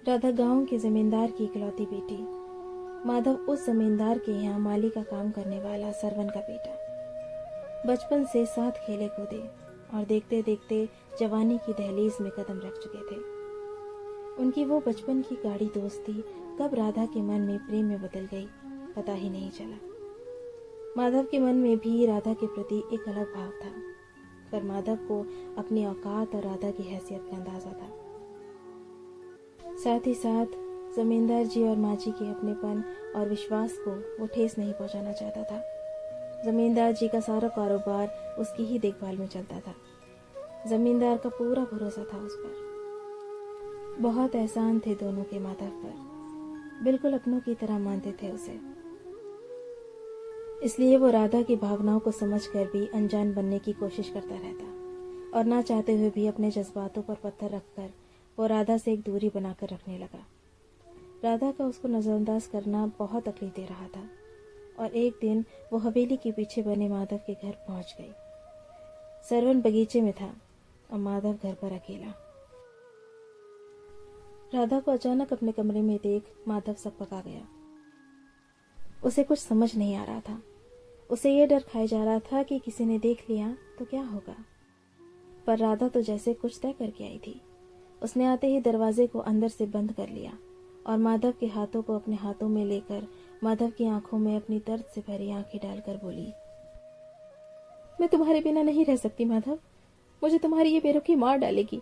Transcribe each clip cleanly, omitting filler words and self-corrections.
राधा गांव के जमींदार की इकलौती बेटी। माधव उस जमींदार के यहाँ माली का काम करने वाला सरवन का बेटा। बचपन से साथ खेले कूदे और देखते देखते जवानी की दहलीज में कदम रख चुके थे। उनकी वो बचपन की गाढ़ी दोस्ती कब राधा के मन में प्रेम में बदल गई पता ही नहीं चला। माधव के मन में भी राधा के प्रति एक अलग भाव था, पर माधव को अपनी औकात और राधा की हैसियत का अंदाजा था। साथ ही साथ जमींदार जी और माँ जी के अपनेपन और विश्वास को वो ठेस नहीं पहुंचाना चाहता था। जमींदार जी का सारा कारोबार उसकी ही देखभाल में चलता था। जमींदार का पूरा भरोसा था उस पर। बहुत एहसान थे दोनों के माधव पर, बिल्कुल अपनों की तरह मानते थे उसे। इसलिए वो राधा की भावनाओं को समझकर भी अनजान बनने की कोशिश करता रहता और ना चाहते हुए भी अपने जज्बातों पर पत्थर रखकर वो राधा से एक दूरी बनाकर रखने लगा। राधा का उसको नजरअंदाज करना बहुत तकलीफ दे रहा था और एक दिन वो हवेली के पीछे बने माधव के घर पहुंच गई। सरवन बगीचे में था और माधव घर पर अकेला। राधा को अचानक अपने कमरे में देख माधव सकपका गया। उसे कुछ समझ नहीं आ रहा था। उसे ये डर खाए जा रहा था कि किसी ने देख लिया तो क्या होगा, पर राधा तो जैसे कुछ तय करके आई थी। उसने आते ही दरवाजे को अंदर से बंद कर लिया और माधव के हाथों को अपने हाथों में लेकर माधव की आंखों में अपनी दर्द से भरी आंखें डालकर बोली, मैं तुम्हारे बिना नहीं रह सकती माधव। मुझे तुम्हारी ये बेरुखी मार डालेगी।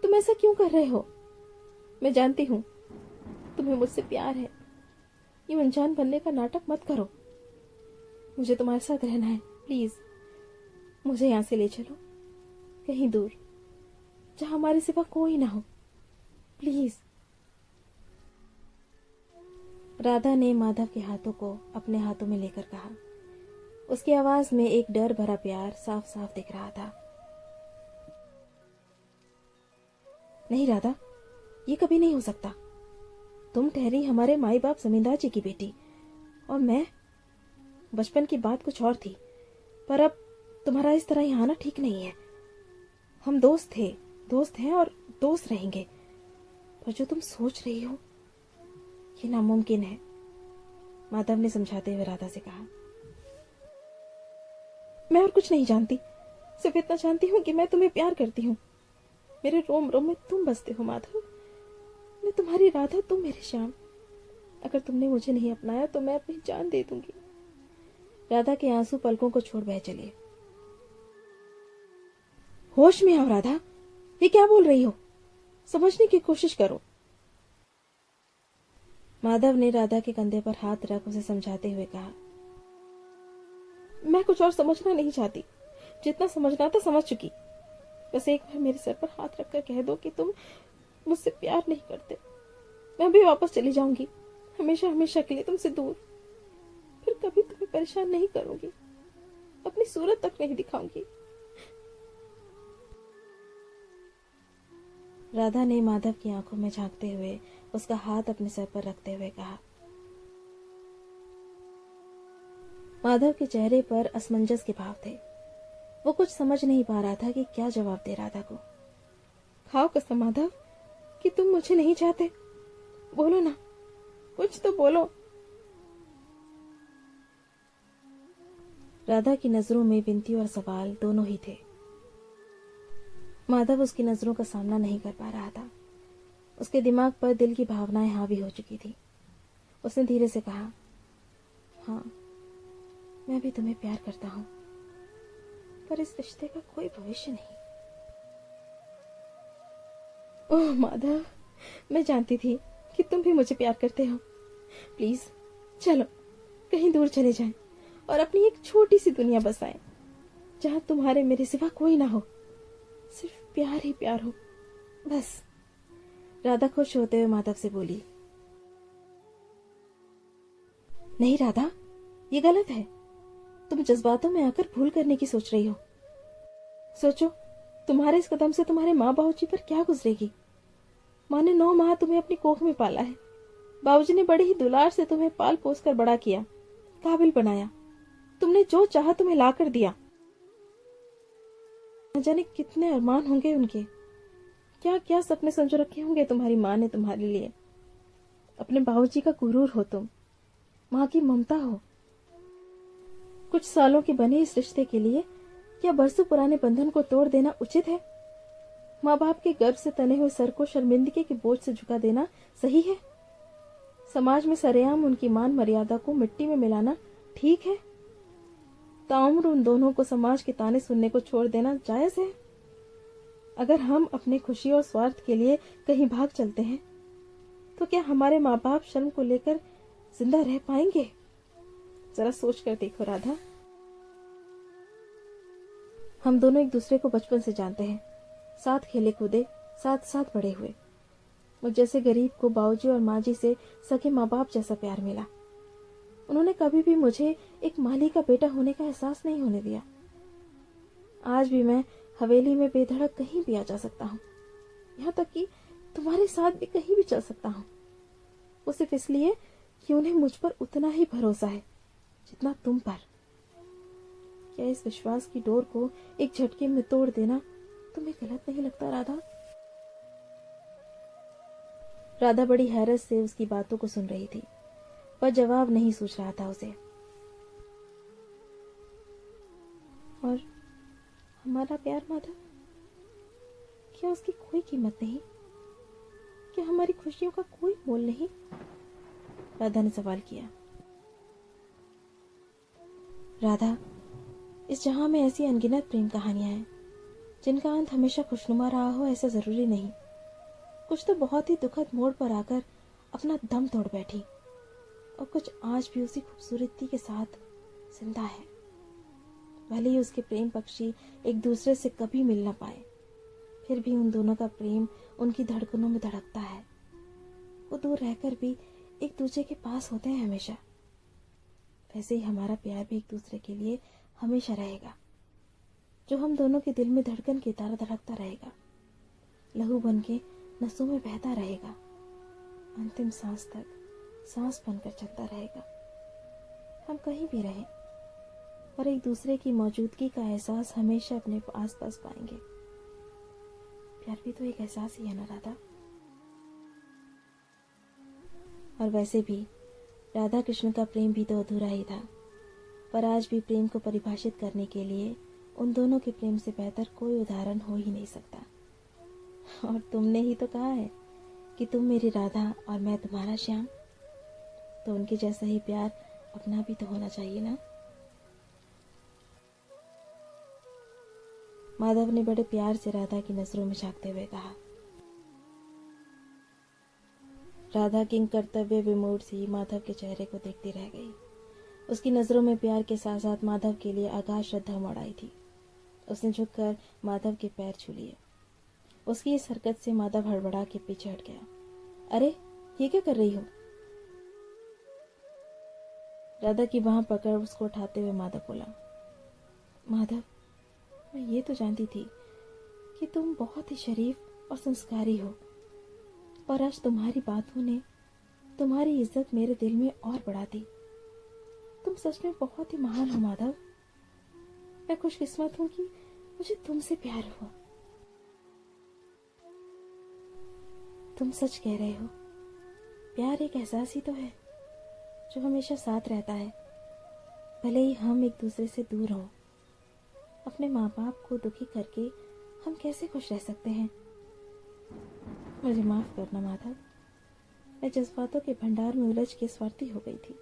तुम ऐसा क्यों कर रहे हो? मैं जानती हूँ तुम्हें मुझसे प्यार है। ये अनजान बनने का नाटक मत करो। मुझे तुम्हारे साथ रहना है। प्लीज मुझे यहाँ से ले चलो, कहीं दूर, जहां हमारे सिवा कोई ना हो। प्लीज। राधा ने माधव के हाथों को अपने हाथों में लेकर कहा। उसकी आवाज में एक डर भरा प्यार साफ साफ दिख रहा था। नहीं राधा, ये कभी नहीं हो सकता। तुम ठहरी हमारे माई बाप जमींदार जी की बेटी और मैं, बचपन की बात कुछ और थी, पर अब तुम्हारा इस तरह यहाँ आना ठीक नहीं है। हम दोस्त थे, दोस्त हैं और दोस्त रहेंगे, पर जो तुम सोच रही हो ये नामुमकिन है। माधव ने समझाते हुए राधा से कहा, मैं और कुछ नहीं जानती, सिर्फ इतना जानती हूँ कि मैं तुम्हें प्यार करती हूँ। मेरे रोम रोम में तुम बसते हो माधव। मैं तुम्हारी राधा, तुम मेरे श्याम। अगर तुमने मुझे नहीं अपनाया तो मैं अपनी जान दे दूंगी। राधा के आंसू पलकों को छोड़ बह चले। होश में आओ राधा, ये क्या बोल रही हो? समझने की कोशिश करो। माधव ने राधा के कंधे पर हाथ रख उसे समझाते हुए कहा, मैं कुछ और समझना नहीं चाहती। जितना समझना था समझ चुकी। बस एक बार मेरे सर पर हाथ रखकर कह दो कि तुम मुझसे प्यार नहीं करते। मैं भी वापस चली जाऊंगी, हमेशा हमेशा के लिए तुमसे दूर। फिर कभी तुम्हें परेशान नहीं करूंगी, अपनी सूरत तक नहीं दिखाऊंगी। राधा ने माधव की आंखों में झांकते हुए उसका हाथ अपने सर पर रखते हुए कहा। माधव के चेहरे पर असमंजस के भाव थे। वो कुछ समझ नहीं पा रहा था कि क्या जवाब दे राधा को। खाओ कसम माधव कि तुम मुझे नहीं चाहते। बोलो ना, कुछ तो बोलो। राधा की नजरों में विनती और सवाल दोनों ही थे। माधव उसकी नजरों का सामना नहीं कर पा रहा था। उसके दिमाग पर दिल की भावनाएं हावी हो चुकी थी। उसने धीरे से कहा, हाँ, मैं भी तुम्हें प्यार करता हूं, पर इस रिश्ते का कोई भविष्य नहीं। ओह माधव, मैं जानती थी कि तुम भी मुझे प्यार करते हो। प्लीज चलो, कहीं दूर चले जाएं और अपनी एक छोटी सी दुनिया बसाएं, जहां तुम्हारे मेरे सिवा कोई ना हो, सिर्फ प्यार ही प्यार हो, बस। राधा खुश होते हुए माधव से बोली, नहीं राधा, ये गलत है। तुम जज्बातों में आकर भूल करने की सोच रही हो। सोचो, तुम्हारे इस कदम से तुम्हारे माँ बाबूजी पर क्या गुजरेगी। माँ ने 9 माह तुम्हें अपनी कोख में पाला है। बाबूजी ने बड़े ही दुलार से तुम्हें पाल पोस कर बड़ा किया, काबिल बनाया। तुमने जो चाहा तुम्हें ला कर दिया। न जाने कितने अरमान होंगे उनके। क्या क्या सपने संजो रखे होंगे तुम्हारी माँ ने तुम्हारे लिए। अपने बाबूजी का गुरूर हो तुम, माँ की ममता हो। कुछ सालों के बने इस रिश्ते के लिए क्या बरसों पुराने बंधन को तोड़ देना उचित है? माँ बाप के गर्भ से तने हुए सर को शर्मिंदगी के बोझ से झुका देना सही है? समाज में सरेआम उनकी मान मर्यादा को मिट्टी में मिलाना ठीक है? ताउम्र उन दोनों को समाज के ताने सुनने को छोड़ देना जायज है? अगर हम अपने खुशी और स्वार्थ के लिए कहीं भाग चलते हैं तो क्या हमारे माँ बाप शर्म को लेकर जिंदा रह पाएंगे? जरा सोच कर देखो राधा। हम दोनों एक दूसरे को बचपन से जानते हैं, साथ खेले कूदे, साथ साथ बड़े हुए। मुझ जैसे गरीब को बाबूजी और माँ जी से सगे माँ बाप जैसा प्यार मिला। उन्होंने कभी भी मुझे एक माली का बेटा होने का एहसास नहीं होने दिया। आज भी मैं हवेली में बेधड़क कहीं भी आ जा सकता हूँ, यहाँ तक कि तुम्हारे साथ भी कहीं भी चल सकता हूँ। वो सिर्फ इसलिए कि उन्हें मुझ पर उतना ही भरोसा है जितना तुम पर। क्या इस विश्वास की डोर को एक झटके में तोड़ देना तुम्हें गलत नहीं लगता राधा? राधा बड़ी हैरत से उसकी बातों को सुन रही थी, पर जवाब नहीं सूझ रहा था उसे। और हमारा प्यार माधव, क्या उसकी कोई कीमत नहीं? क्या हमारी खुशियों का कोई मोल नहीं? राधा ने सवाल किया। राधा, इस जहां में ऐसी अनगिनत प्रेम कहानियां हैं जिनका अंत हमेशा खुशनुमा रहा हो ऐसा जरूरी नहीं। कुछ तो बहुत ही दुखद मोड़ पर आकर अपना दम तोड़ बैठी, और कुछ आज भी उसी खूबसूरती के साथ जिंदा है। भले ही उसके प्रेम पक्षी एक दूसरे से कभी मिल न पाए, फिर भी उन दोनों का प्रेम उनकी धड़कनों में धड़कता है। वो दूर रहकर भी एक दूसरे के पास होते हैं हमेशा। वैसे ही हमारा प्यार भी एक दूसरे के लिए हमेशा रहेगा, जो हम दोनों के दिल में धड़कन की तरह धड़कता रहेगा, लहू बन के नसों में बहता रहेगा, अंतिम सांस तक सांस बनकर चलता रहेगा। हम कहीं भी रहें और एक दूसरे की मौजूदगी का एहसास हमेशा अपने आस पास पाएंगे। प्यार भी तो एक एहसास ही है ना राधा? और वैसे भी राधा कृष्ण का प्रेम भी तो अधूरा ही था, पर आज भी प्रेम को परिभाषित करने के लिए उन दोनों के प्रेम से बेहतर कोई उदाहरण हो ही नहीं सकता। और तुमने ही तो कहा है कि तुम मेरी राधा और मैं तुम्हारा श्याम, तो उनके जैसा ही प्यार अपना भी तो होना चाहिए ना? माधव ने बड़े प्यार से राधा की नजरों में झांकते हुए कहा। राधा किंग कर्तव्य विमूढ़ सी माधव के चेहरे को देखती रह गई। उसकी नजरों में प्यार के साथ साथ माधव के लिए अगाध श्रद्धा उमड़ आई थी। उसने झुककर माधव के पैर छू लिए। उसकी इस हरकत से माधव हड़बड़ा के पीछे हट गया। अरे, ये क्या कर रही हो? राधा की बांह पकड़ उसको उठाते हुए माधव बोला। माधव, मैं ये तो जानती थी कि तुम बहुत ही शरीफ और संस्कारी हो, पर आज तुम्हारी बातों ने तुम्हारी इज्जत मेरे दिल में और बढ़ा दी। तुम सच में बहुत ही महान हो माधव। मैं खुशकिस्मत हूं कि मुझे तुमसे प्यार हुआ। तुम सच कह रहे हो, प्यार एक एहसास ही तो है जो हमेशा साथ रहता है, भले ही हम एक दूसरे से दूर हों। अपने माँ बाप को दुखी करके हम कैसे खुश रह सकते हैं? मुझे माफ करना माधव, मैं जज्बातों के भंडार में उलझ के स्वार्थी हो गई थी।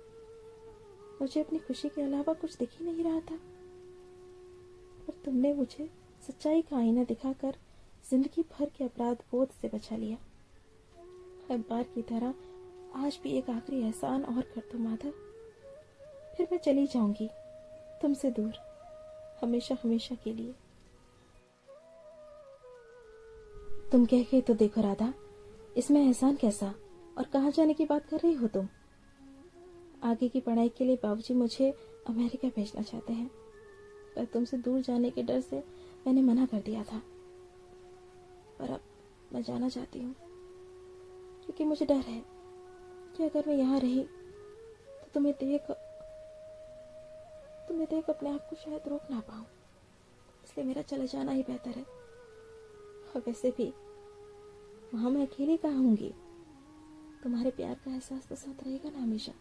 मुझे अपनी खुशी के अलावा कुछ दिख ही नहीं रहा था, पर तुमने मुझे सच्चाई का आईना दिखाकर जिंदगी भर के अपराध बोध से बचा लिया। हर बार की तरह आज भी एक आखिरी एहसान और कर दो माधव, फिर मैं चली जाऊंगी तुमसे दूर, हमेशा हमेशा के लिए। तुम कह के तो देखो राधा, इसमें एहसान कैसा और कहाँ जाने की बात कर रही हो तुम? आगे की पढ़ाई के लिए बाबूजी मुझे अमेरिका भेजना चाहते हैं, पर तुमसे दूर जाने के डर से मैंने मना कर दिया था। पर अब मैं जाना चाहती हूँ, क्योंकि मुझे डर है कि अगर मैं यहाँ रही तो तुम्हें देख अपने आप को शायद रोक ना पाऊं। इसलिए मेरा चले जाना ही बेहतर है। और वैसे भी वहां मैं अकेली कहाँ होंगी? तुम्हारे प्यार का एहसास तो साथ रहेगा ना हमेशा।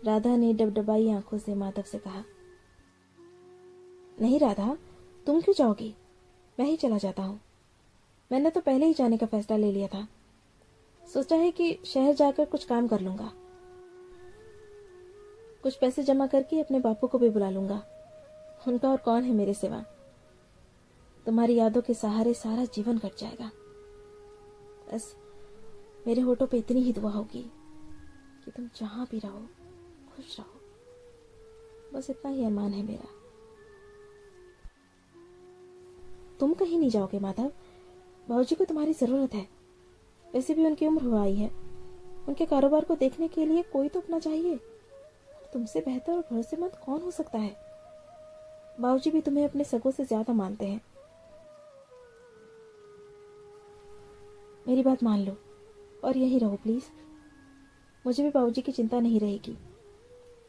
राधा ने डबडबाई आंखों से माधव से कहा। नहीं राधा, तुम क्यों जाओगी? मैं ही चला जाता हूँ। मैंने तो पहले ही जाने का फैसला ले लिया था। सोचा है कि शहर जाकर कुछ काम कर लूंगा। कुछ पैसे जमा करके अपने बापू को भी बुला लूंगा। उनका और कौन है मेरे सिवा। तुम्हारी यादों के सहारे सारा जीवन कट जाएगा। बस मेरे होठों पे इतनी ही दुआ होगी कि तुम जहां भी रहो खुश रहो। बस इतना ही अरमान है मेरा। तुम कहीं नहीं जाओगे माधव। बाबूजी को तुम्हारी जरूरत है। वैसे भी उनकी उम्र हुआ आई है। उनके कारोबार को देखने के लिए कोई तो अपना चाहिए। तुमसे बेहतर और भरोसेमंद कौन हो सकता है? बाबूजी भी तुम्हें अपने सगों से ज्यादा मानते हैं। मेरी बात मान लो और यहीं रहो प्लीज। मुझे भी बाबूजी की चिंता नहीं रहेगी,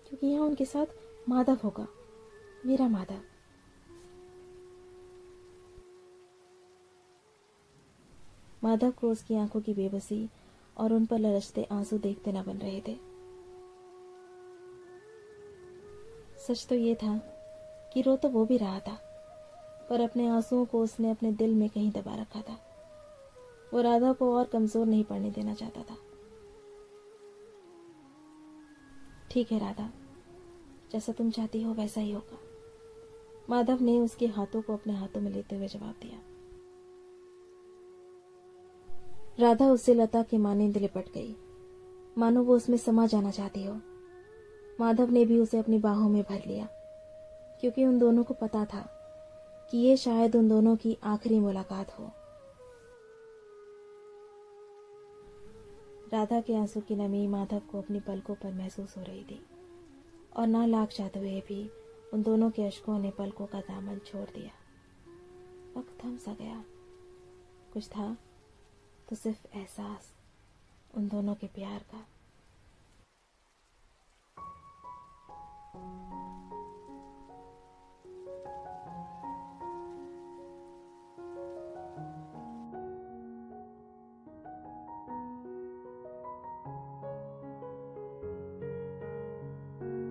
क्योंकि यहाँ उनके साथ माधव होगा, मेरा माधव। माधव को उसकी आंखों की बेबसी और उन पर लरसते आंसू देखते न बन रहे थे। सच तो ये था कि रो तो वो भी रहा था, पर अपने आंसुओं को उसने अपने दिल में कहीं दबा रखा था। वो राधा को और कमजोर नहीं पड़ने देना चाहता था। ठीक है राधा, जैसा तुम चाहती हो वैसा ही होगा, माधव ने उसके हाथों को अपने हाथों में लेते हुए जवाब दिया। राधा उससे लता के मानिंद लिपट गई, मानो वो उसमें समा जाना चाहती हो। माधव ने भी उसे अपनी बाहों में भर लिया, क्योंकि उन दोनों को पता था कि ये शायद उन दोनों की आखिरी मुलाकात हो। राधा के आंसू की नमी माधव को अपनी पलकों पर महसूस हो रही थी, और ना लाख चाहते हुए भी उन दोनों के अश्कों ने पलकों का दामन छोड़ दिया। वक्त थम सा गया। कुछ था तो सिर्फ एहसास उन दोनों के प्यार का।